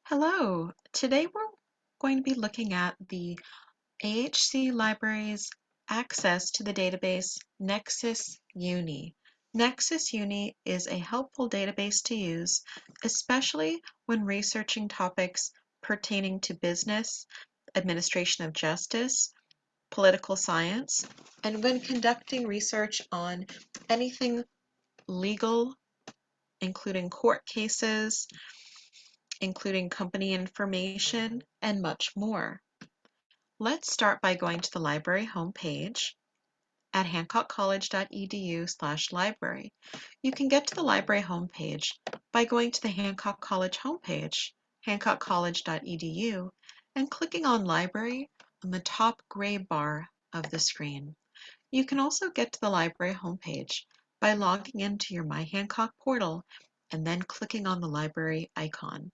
Hello, today we're going to be looking at the AHC Library's access to the database Nexis UNI. Nexis UNI is a helpful database to use, especially when researching topics pertaining to business, administration of justice, political science, and when conducting research on anything legal, including court cases, including company information, and much more. Let's start by going to the library homepage at hancockcollege.edu/library. You can get to the library homepage by going to the Hancock College homepage, hancockcollege.edu, and clicking on Library on the top gray bar of the screen. You can also get to the library homepage by logging into your My Hancock portal and then clicking on the library icon.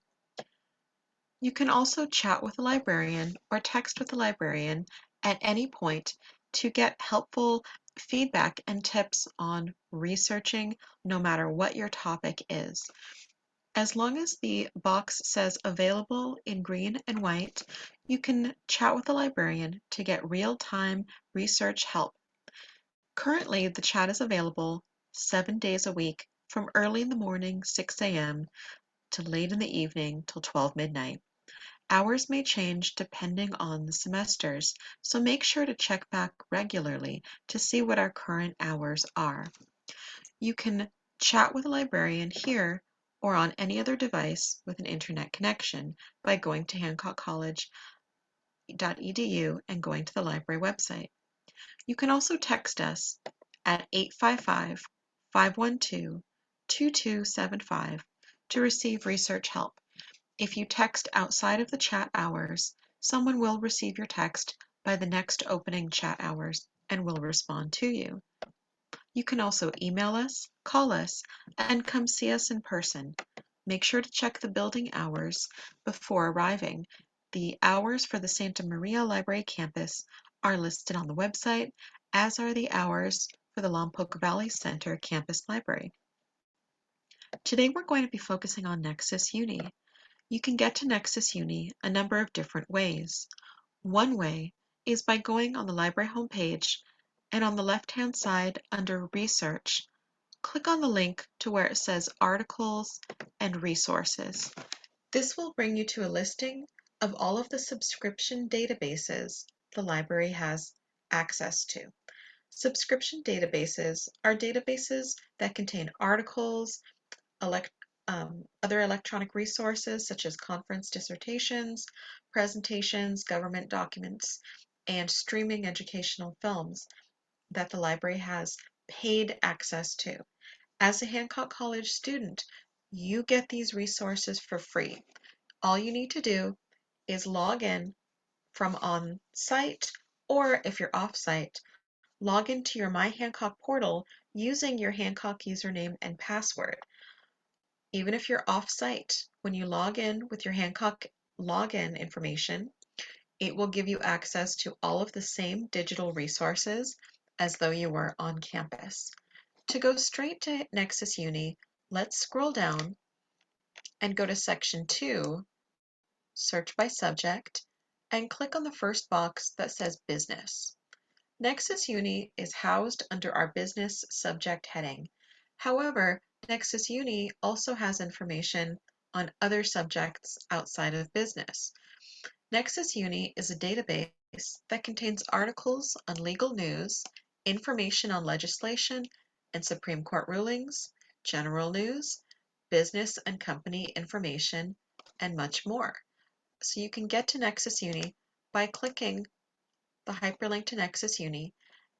You can also chat with a librarian or text with a librarian at any point to get helpful feedback and tips on researching, no matter what your topic is. As long as the box says available in green and white, you can chat with a librarian to get real-time research help. Currently, the chat is available 7 days a week from early in the morning, 6 a.m., to late in the evening till 12 midnight. Hours may change depending on the semesters, so make sure to check back regularly to see what our current hours are. You can chat with a librarian here or on any other device with an internet connection by going to hancockcollege.edu and going to the library website. You can also text us at 855-512-2275 to receive research help. If you text outside of the chat hours, someone will receive your text by the next opening chat hours and will respond to you. You can also email us, call us, and come see us in person. Make sure to check the building hours before arriving. The hours for the Santa Maria Library campus are listed on the website, as are the hours for the Lompoc Valley Center campus library. Today we're going to be focusing on Nexis UNI. You can get to Nexis UNI a number of different ways. One way is by going on the library homepage and on the left-hand side under Research, click on the link to where it says Articles and Resources. This will bring you to a listing of all of the subscription databases the library has access to. Subscription databases are databases that contain articles, other electronic resources such as conference dissertations, presentations, government documents, and streaming educational films that the library has paid access to. As a Hancock College student, you get these resources for free. All you need to do is log in from on-site, or if you're off-site, log into your My Hancock portal using your Hancock username and password. Even if you're off-site, when you log in with your Hancock login information, it will give you access to all of the same digital resources as though you were on campus. To go straight to Nexis UNI, let's scroll down and go to Section 2, Search by Subject, and click on the first box that says Business. Nexis UNI is housed under our Business subject heading. However, Nexis UNI also has information on other subjects outside of business. Nexis UNI is a database that contains articles on legal news, information on legislation and Supreme Court rulings, general news, business and company information, and much more. So you can get to Nexis UNI by clicking the hyperlink to Nexis UNI.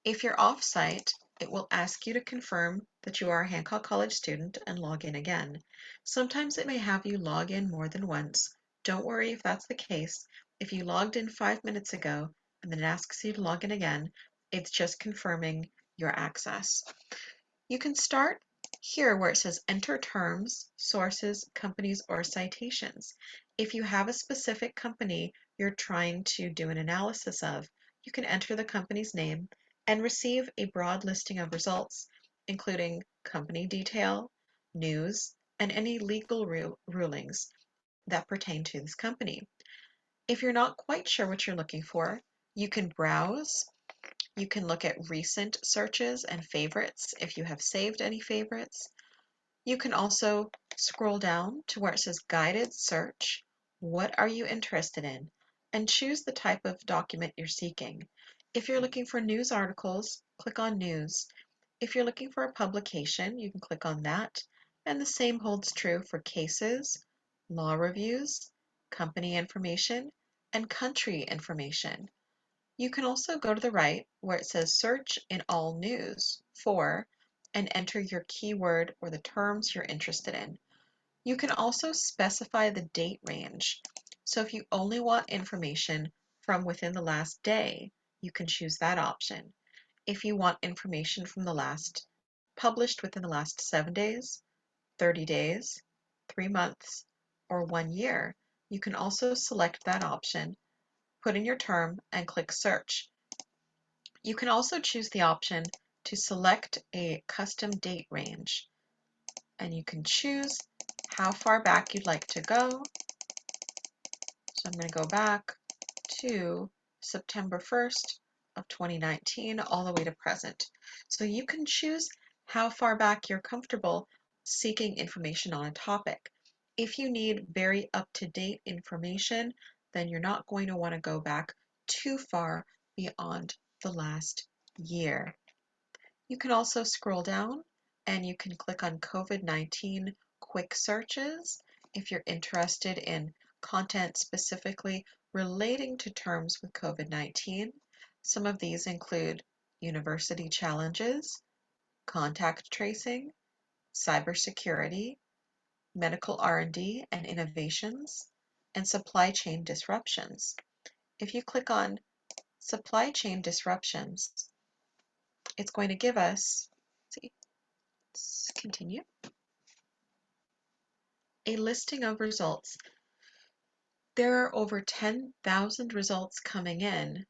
If you're off-site, it will ask you to confirm that you are a Hancock College student and log in again. Sometimes it may have you log in more than once. Don't worry if that's the case. If you logged in 5 minutes ago and then it asks you to log in again, it's just confirming your access. You can start here where it says enter terms, sources, companies, or citations. If you have a specific company you're trying to do an analysis of, you can enter the company's name and receive a broad listing of results, including company detail, news, and any legal rulings. that pertain to this company. If you're not quite sure what you're looking for, you can browse. You can look at recent searches and favorites if you have saved any favorites. You can also scroll down to where it says guided search. What are you interested in? And choose the type of document you're seeking. If you're looking for news articles, click on news. If you're looking for a publication, you can click on that. And the same holds true for cases, law reviews, company information, and country information. You can also go to the right where it says search in all news for and enter your keyword or the terms you're interested in. You can also specify the date range. So if you only want information from within the last day, you can choose that option. If you want information from the last published within the last 7 days, 30 days, 3 months, or 1 year, you can also select that option, put in your term, and click search. You can also choose the option to select a custom date range, and you can choose how far back you'd like to go. So I'm going to go back to September 1st of 2019 all the way to present. So you can choose how far back you're comfortable seeking information on a topic. If you need very up-to-date information, then you're not going to want to go back too far beyond the last year. You can also scroll down and you can click on COVID-19 quick searches if you're interested in content specifically relating to terms with COVID-19. Some of these include university challenges, contact tracing, cybersecurity, medical R&D and innovations, and supply chain disruptions. If you click on supply chain disruptions, it's going to give us, let's continue, a listing of results. There are over 10,000 results coming in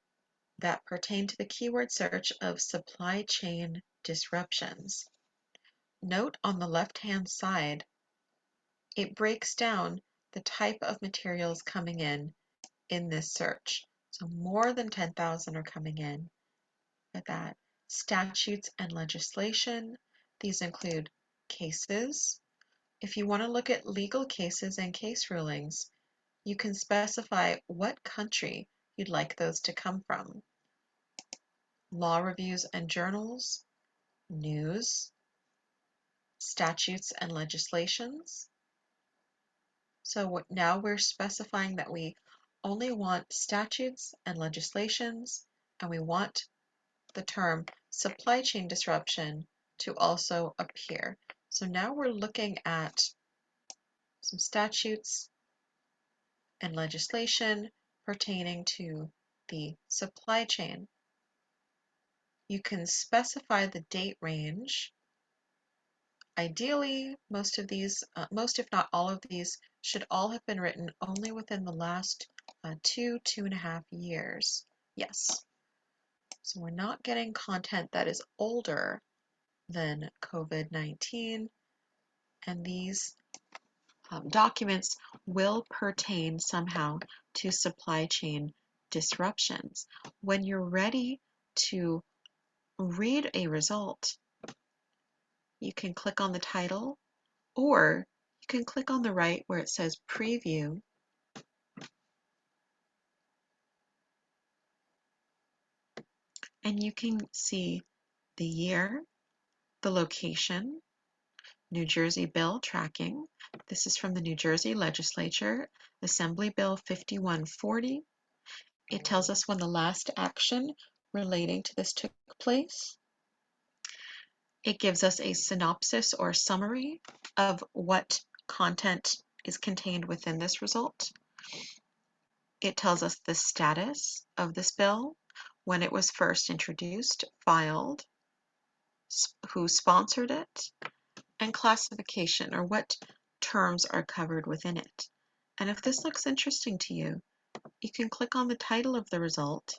that pertain to the keyword search of supply chain disruptions. Note on the left-hand side, it breaks down the type of materials coming in this search. So more than 10,000 are coming in at that. Statutes and legislation. These include cases. If you want to look at legal cases and case rulings, you can specify what country you'd like those to come from. Law reviews and journals, news, statutes and legislations. So now we're specifying that we only want statutes and legislations, and we want the term supply chain disruption to also appear. So now we're looking at some statutes and legislation pertaining to the supply chain. You can specify the date range. Ideally, most if not all of these, should all have been written only within the last 2.5 years. Yes. So we're not getting content that is older than COVID-19, and these documents will pertain somehow to supply chain disruptions. When you're ready to read a result, you can click on the title, or you can click on the right where it says preview, and you can see the year, the location, New Jersey bill tracking. This is from the New Jersey Legislature, Assembly Bill 5140. It tells us when the last action relating to this took place. It gives us a synopsis or summary of what content is contained within this result. It tells us the status of this bill, when it was first introduced, filed, who sponsored it, and classification, or what terms are covered within it. And if this looks interesting to you, you can click on the title of the result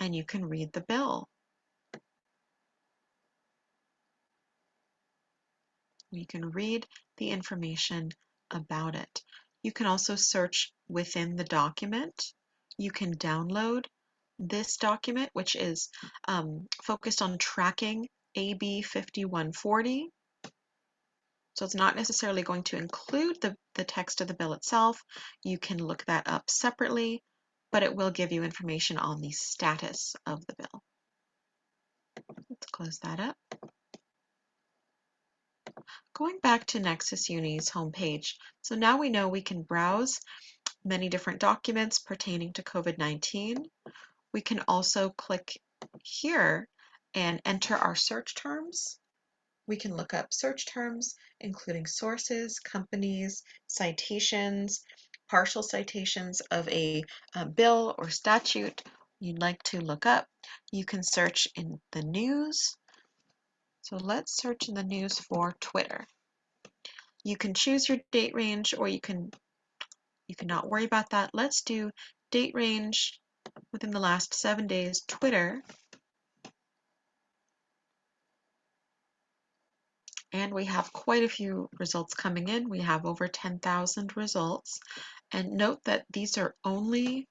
and you can read the bill. You can read the information about it. You can also search within the document. You can download this document, which is focused on tracking AB 5140. So it's not necessarily going to include the text of the bill itself. You can look that up separately, but it will give you information on the status of the bill. Let's close that up. Going back to Nexis UNI's homepage, so now we know we can browse many different documents pertaining to COVID-19. We can also click here and enter our search terms. We can look up search terms, including sources, companies, citations, partial citations of a bill or statute you'd like to look up. You can search in the news. So let's search in the news for Twitter. You can choose your date range, or you can not worry about that. Let's do date range within the last 7 days, Twitter. And we have quite a few results coming in. We have over 10,000 results. And note that these are only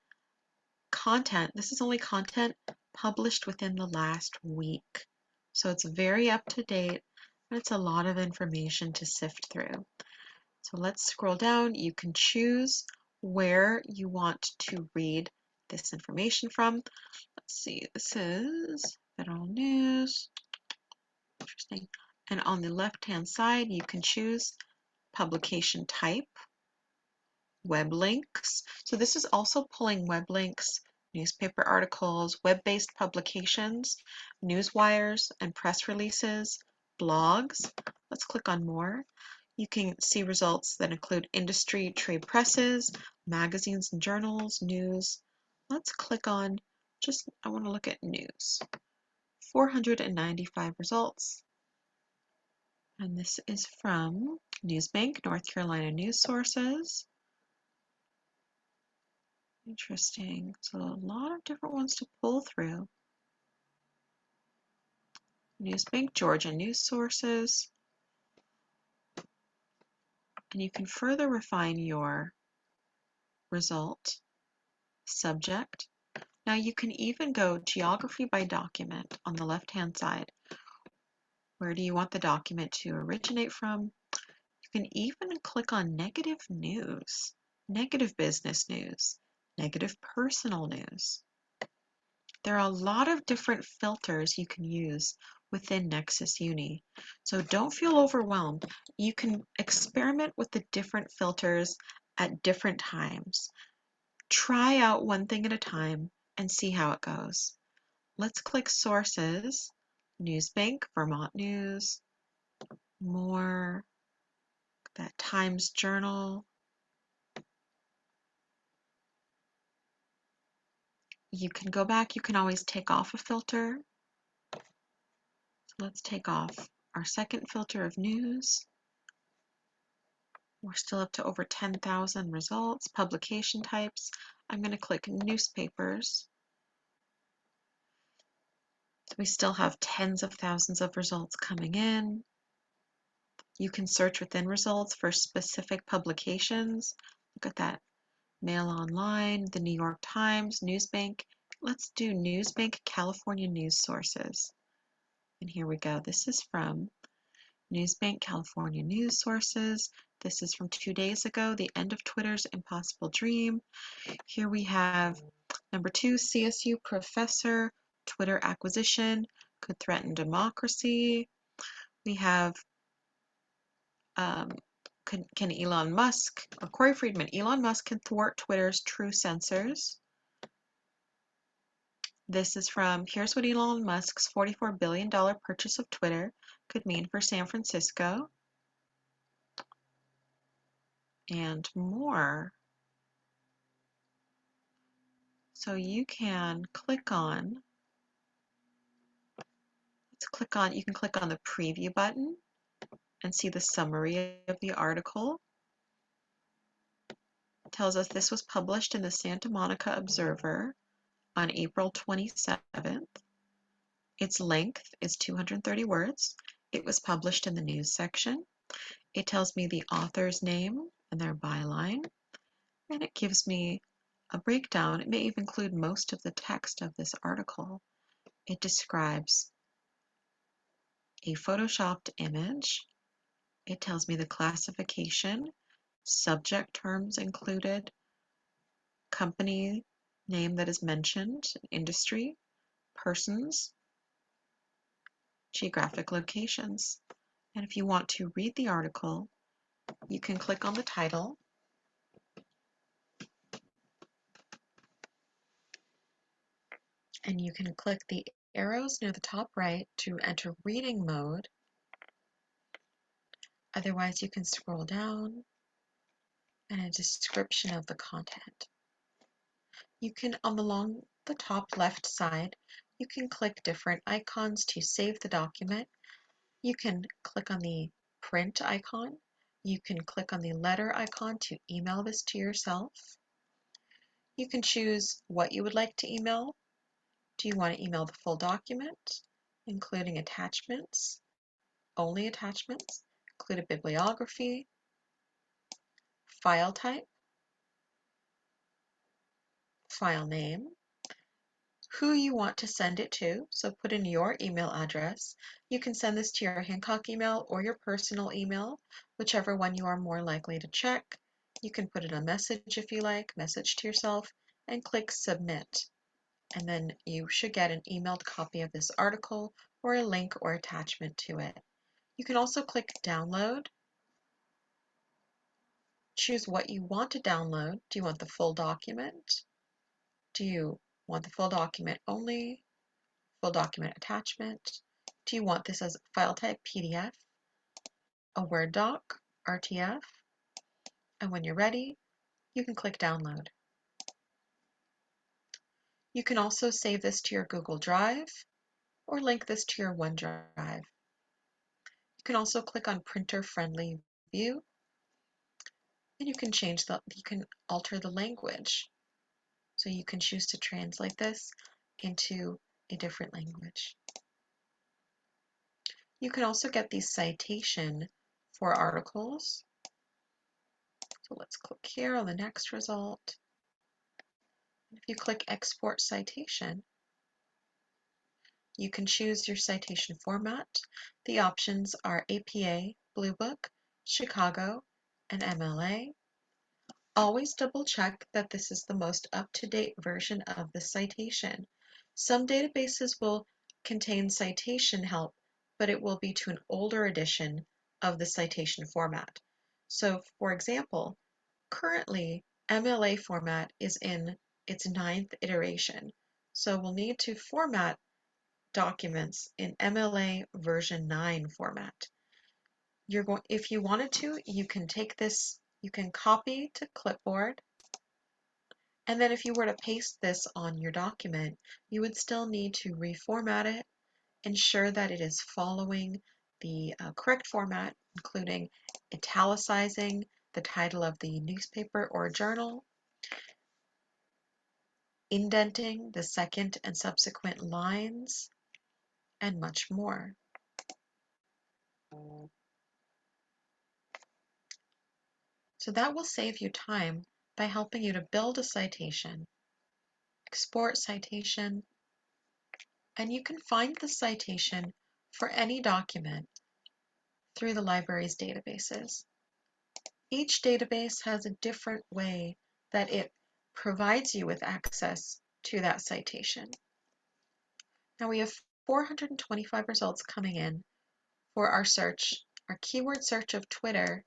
content. This is only content published within the last week. So it's very up to date, and it's a lot of information to sift through. So let's scroll down. You can choose where you want to read this information from. Let's see, this is Federal News. Interesting. And on the left-hand side, you can choose publication type, web links. So this is also pulling web links, newspaper articles, web-based publications, news wires and press releases, blogs. Let's click on more. You can see results that include industry trade presses, magazines and journals, news. Let's click on I want to look at news. 495 results. And this is from Newsbank, North Carolina News Sources. Interesting. So a lot of different ones to pull through. Newsbank, Georgia News Sources. And you can further refine your result, subject. Now you can even go geography by document on the left-hand side. Where do you want the document to originate from? You can even click on negative news, negative business news, negative personal news. There are a lot of different filters you can use within Nexis UNI. So don't feel overwhelmed. You can experiment with the different filters at different times. Try out one thing at a time and see how it goes. Let's click Sources, Newsbank, Vermont News, more, that Times Journal. You can go back, you can always take off a filter. So let's take off our second filter of news. We're still up to over 10,000 results. Publication types, I'm going to click newspapers. So we still have tens of thousands of results coming in. You can search within results for specific publications. Look at that. Mail Online, the New York Times, Newsbank. Let's do Newsbank California News Sources. And here we go. This is from Newsbank California News Sources. This is from 2 days ago, the end of Twitter's impossible dream. Here we have number 2, CSU professor, Twitter acquisition could threaten democracy. We have can Elon Musk, or Corey Friedman, Elon Musk can thwart Twitter's true censors. This is from, here's what Elon Musk's $44 billion purchase of Twitter could mean for San Francisco. And more. So you can click on, you can click on the preview button and see the summary of the article. It tells us this was published in the Santa Monica Observer on April 27th. Its length is 230 words. It was published in the news section. It tells me the author's name and their byline, and it gives me a breakdown. It may even include most of the text of this article. It describes a photoshopped image. It tells me the classification, subject terms included, company name that is mentioned, industry, persons, geographic locations. And if you want to read the article, you can click on the title and you can click the arrows near the top right to enter reading mode. Otherwise, you can scroll down and a description of the content. You can, along the top left side, you can click different icons to save the document. You can click on the print icon. You can click on the letter icon to email this to yourself. You can choose what you would like to email. Do you want to email the full document, including attachments, only attachments, include a bibliography, file type, file name, who you want to send it to, so put in your email address. You can send this to your Hancock email or your personal email, whichever one you are more likely to check. You can put in a message if you like, message to yourself, and click submit. And then you should get an emailed copy of this article or a link or attachment to it. You can also click download. Choose what you want to download. Do you want the full document? Do you want the full document only? Full document attachment? Do you want this as file type PDF, a Word doc, RTF? And when you're ready, you can click download. You can also save this to your Google Drive or link this to your OneDrive. You can also click on printer friendly view and you can alter the language. So you can choose to translate this into a different language. You can also get the citation for articles. So let's click here on the next result. If you click Export Citation, you can choose your citation format. The options are APA, Blue Book, Chicago, and MLA. Always double check that this is the most up-to-date version of the citation. Some databases will contain citation help, but it will be to an older edition of the citation format. So, for example, currently MLA format is in its 9th iteration, so we'll need to format documents in MLA version 9 format. If you wanted to, you can take this, you can copy to clipboard, and then if you were to paste this on your document, you would still need to reformat it, ensure that it is following the correct format, including italicizing the title of the newspaper or journal, indenting the second and subsequent lines, and much more. So that will save you time by helping you to build a citation, export citation, and you can find the citation for any document through the library's databases. Each database has a different way that it provides you with access to that citation. Now we have 425 results coming in for our search, our keyword search of Twitter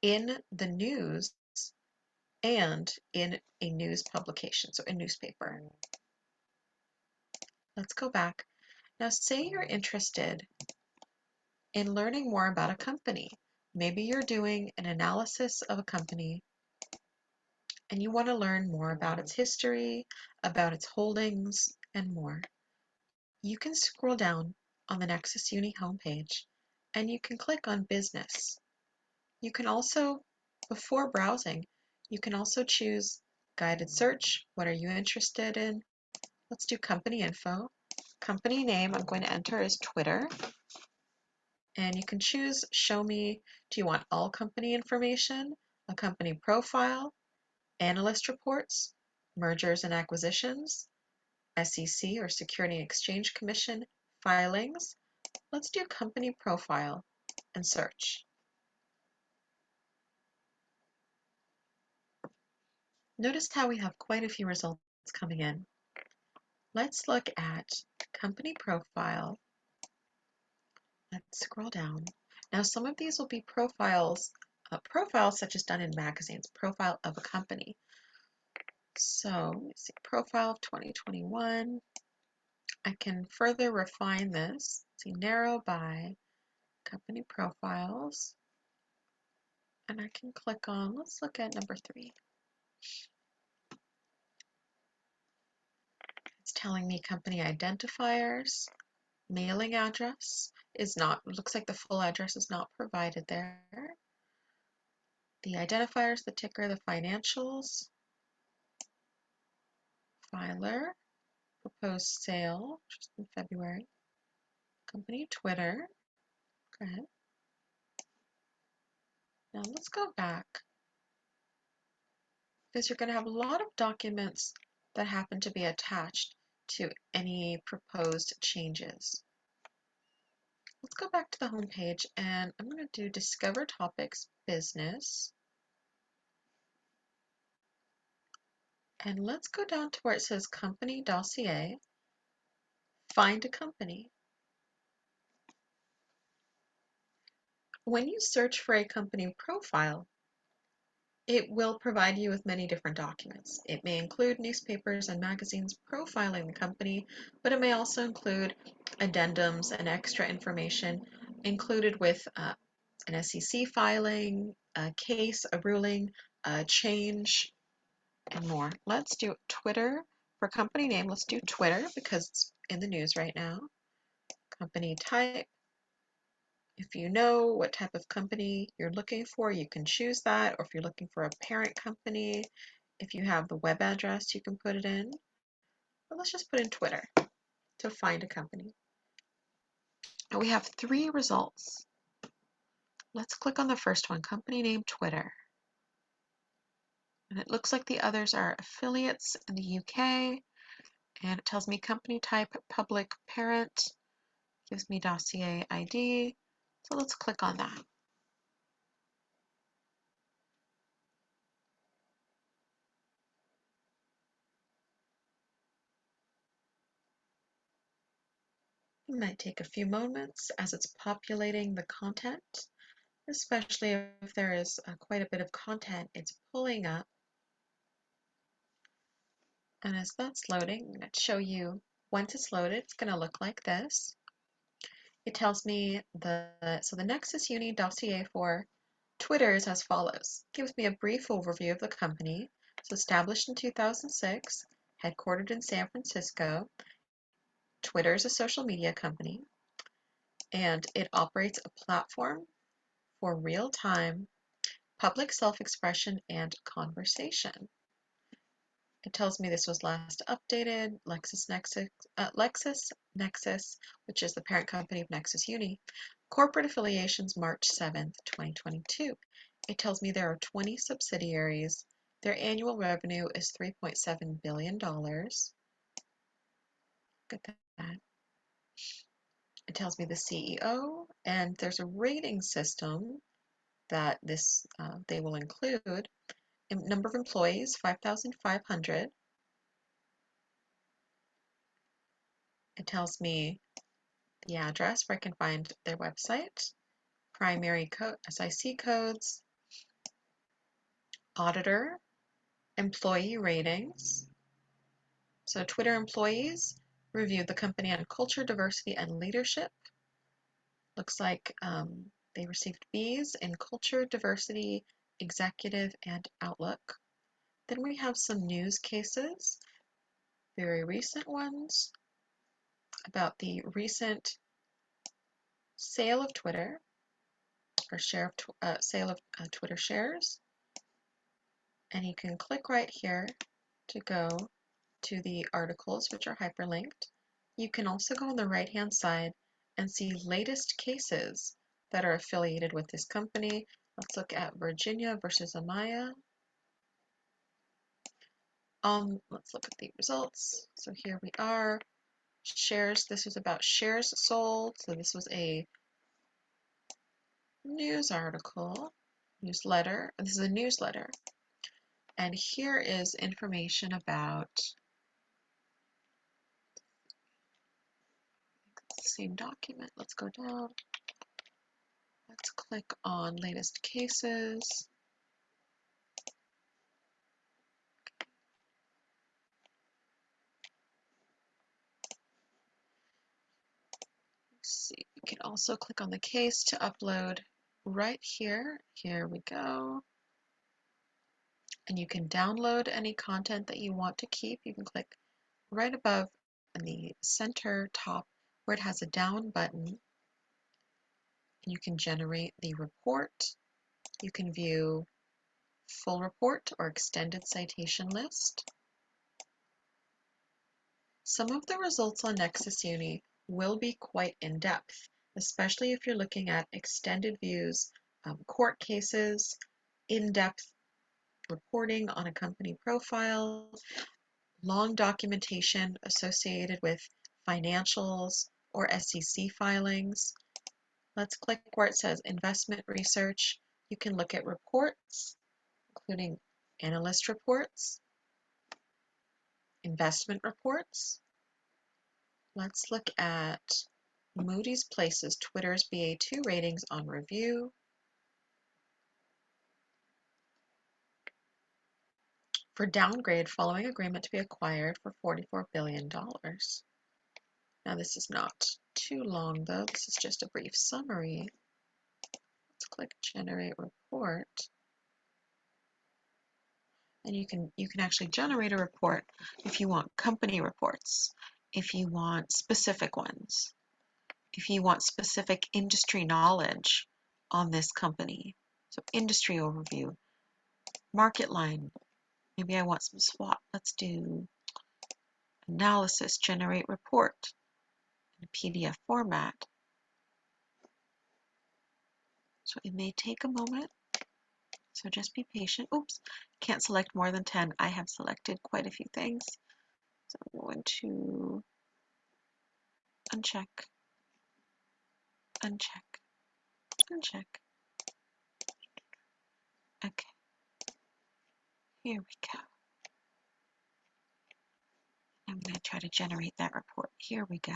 in the news and in a news publication, so a newspaper. Let's go back. Now say you're interested in learning more about a company. Maybe you're doing an analysis of a company and you want to learn more about its history, about its holdings, and more. You can scroll down on the Nexis UNI homepage and you can click on Business. You can also, before browsing, you can also choose guided search. What are you interested in? Let's do company info. Company name I'm going to enter is Twitter. And you can choose show me, do you want all company information, a company profile, analyst reports, mergers and acquisitions, SEC or Security and Exchange Commission filings. Let's do company profile and search. Notice how we have quite a few results coming in. Let's look at company profile. Let's scroll down. Now some of these will be profiles, profiles such as done in magazines, profile of a company. So let's see, profile of 2021. I can further refine this. See, narrow by company profiles. And I can click on, let's look at number 3. It's telling me company identifiers, mailing address is not, looks like the full address is not provided there. The identifiers, the ticker, the financials, filer, proposed sale, just in February, company Twitter. Okay. Now let's go back, because you're going to have a lot of documents that happen to be attached to any proposed changes. Let's go back to the home page, and I'm going to do Discover Topics Business. And let's go down to where it says Company Dossier, find a company. When you search for a company profile, it will provide you with many different documents. It may include newspapers and magazines profiling the company, but it may also include addendums and extra information included with an SEC filing, a case, a ruling, a change, and more. Let's do Twitter. For company name, let's do Twitter because it's in the news right now. Company type. If you know what type of company you're looking for, you can choose that. Or if you're looking for a parent company, if you have the web address, you can put it in. But let's just put in Twitter to find a company. Now we have 3 results. Let's click on the first one, company name Twitter. And it looks like the others are affiliates in the UK. And it tells me company type, public parent, gives me dossier ID. So let's click on that. It might take a few moments as it's populating the content, especially if there is quite a bit of content it's pulling up. And as that's loading, I'm going to show you once it's loaded, it's going to look like this. It tells me the Nexis UNI dossier for Twitter is as follows. It gives me a brief overview of the company. It's established in 2006, headquartered in San Francisco. Twitter is a social media company, and it operates a platform for real-time public self-expression and conversation. It tells me this was last updated, LexisNexis, which is the parent company of Nexis UNI, corporate affiliations March 7th, 2022. It tells me there are 20 subsidiaries. Their annual revenue is $3.7 billion. Look at that. It tells me the CEO, and there's a rating system that they will include. Number of employees, 5,500. It tells me the address where I can find their website, primary code, SIC codes, auditor, employee ratings. So Twitter employees reviewed the company on culture, diversity, and leadership. Looks like they received Bs in culture, diversity, executive, and outlook. Then we have some news cases, very recent ones, about the recent sale of Twitter, or sale of Twitter shares. And you can click right here to go to the articles, which are hyperlinked. You can also go on the right-hand side and see latest cases that are affiliated with this company. Let's look at Virginia versus Amaya. Let's look at the results. So here we are. Shares, this was about shares sold. So this was a news article, newsletter. This is a newsletter. And here is information about the same document. Let's go down. Let's click on latest cases. Let's see, you can also click on the case to upload right here. Here we go. And you can download any content that you want to keep. You can click right above in the center top where it has a down button. You can generate the report. You can view full report or extended citation list. Some of the results on Nexis UNI will be quite in-depth, especially if you're looking at extended views, court cases, in-depth reporting on a company profile, long documentation associated with financials or SEC filings. Let's click where it says investment research. You can look at reports, including analyst reports, investment reports. Let's look at Moody's places Twitter's BA2 ratings on review. For downgrade following agreement to be acquired for $44 billion. Now this is not too long though, this is just a brief summary. Let's click generate report. And you can actually generate a report if you want company reports, if you want specific ones, if you want specific industry knowledge on this company. So industry overview, market line, maybe I want some SWOT. Let's do analysis, generate report in a PDF format. So it may take a moment, so just be patient. Oops, can't select more than 10. I have selected quite a few things. So I'm going to uncheck, uncheck, uncheck. Okay, here we go. I'm going to try to generate that report. Here we go.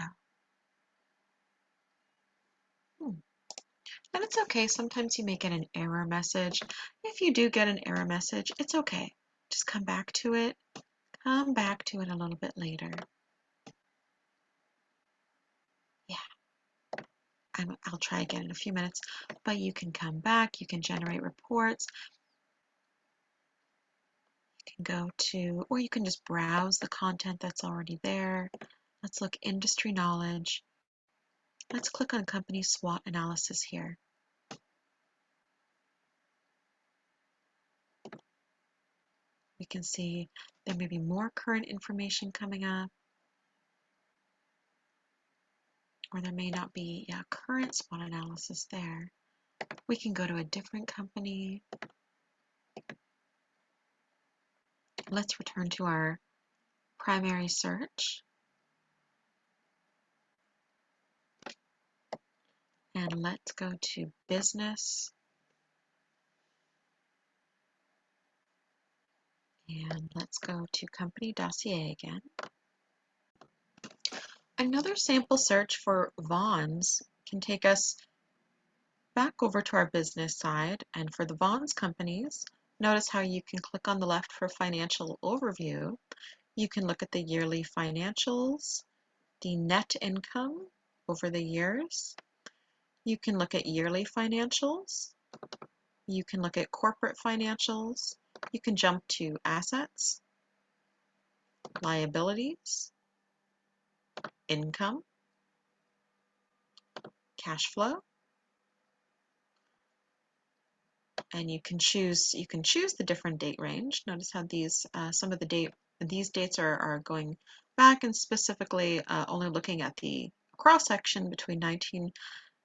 And it's okay, sometimes you may get an error message. If you do get an error message, it's okay. Just come back to it. Come back to it a little bit later. Yeah, I'll try again in a few minutes, but you can come back, you can generate reports. You can go to, or you can just browse the content that's already there. Let's look industry knowledge. Let's click on company SWOT analysis here. We can see there may be more current information coming up, or there may not be current SWOT analysis there. We can go to a different company. Let's return to our primary search. And let's go to business. And let's go to company dossier again. Another sample search for Vaughn's can take us back over to our business side. And for the Vaughn's companies, notice how you can click on the left for financial overview. You can look at the yearly financials, the net income over the years. You can look at yearly financials. You can look at corporate financials. You can jump to assets, liabilities, income, cash flow, and you can choose the different date range. Notice how these some of these dates are going back, and specifically only looking at the cross section between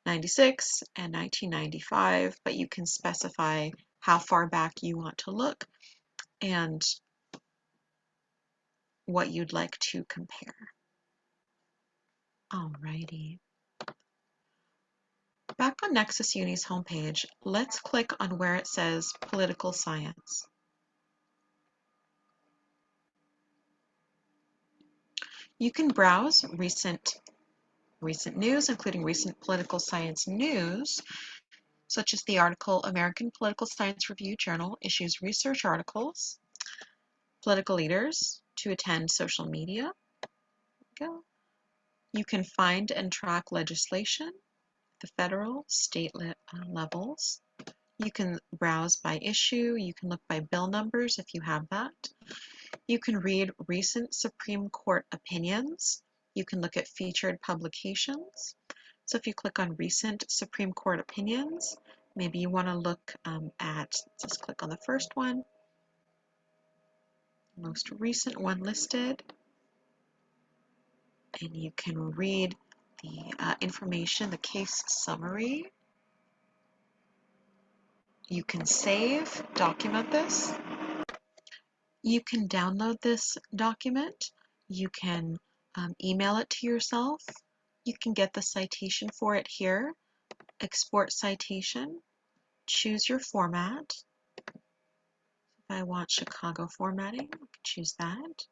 96 and 1995, but you can specify how far back you want to look and what you'd like to compare. Alrighty. Back on Nexis UNI's homepage, let's click on where it says Political Science. You can browse recent news, including recent political science news, such as the article American Political Science Review Journal issues research articles, political leaders to attend social media. Go. You can find and track legislation at the federal, state levels. You can browse by issue. You can look by bill numbers if you have that. You can read recent Supreme Court opinions. You can look at featured publications. So if you click on recent Supreme Court opinions, maybe you want to look at, just click on the first one, most recent one listed, and you can read the information, the case summary. You can save, document this. You can download this document. You can email it to yourself. You can get the citation for it here. Export citation. Choose your format. If I want Chicago formatting, I can choose that.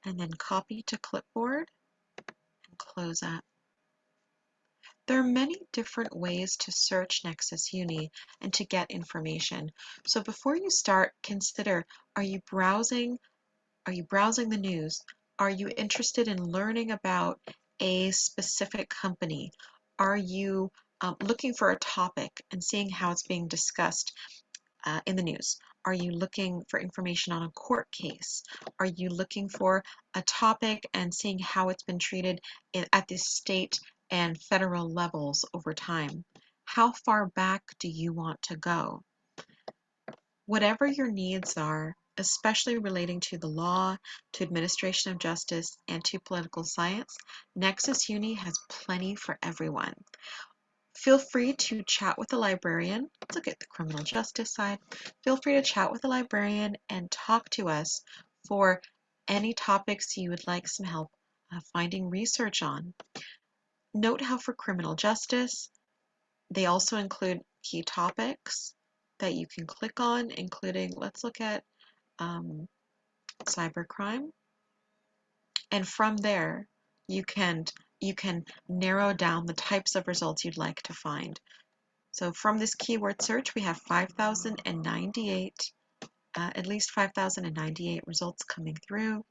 And then copy to clipboard and close that. There are many different ways to search Nexis UNI and to get information. So before you start, consider, are you browsing the news? Are you interested in learning about a specific company? Are you looking for a topic and seeing how it's being discussed in the news? Are you looking for information on a court case? Are you looking for a topic and seeing how it's been treated at the state and federal levels over time? How far back do you want to go? Whatever your needs are, especially relating to the law, to administration of justice, and to political science, Nexis UNI has plenty for everyone. Feel free to chat with a librarian. Let's look at the criminal justice side. Feel free to chat with a librarian and talk to us for any topics you would like some help finding research on. Note how for criminal justice, they also include key topics that you can click on, including, let's look at cybercrime. And from there, you can narrow down the types of results you'd like to find. So from this keyword search, we have 5,098, at least 5,098 results coming through,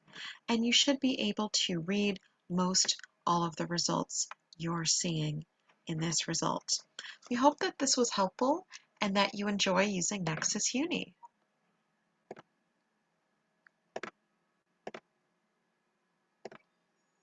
and you should be able to read most all of the results you're seeing in this result. We hope that this was helpful and that you enjoy using Nexis UNI.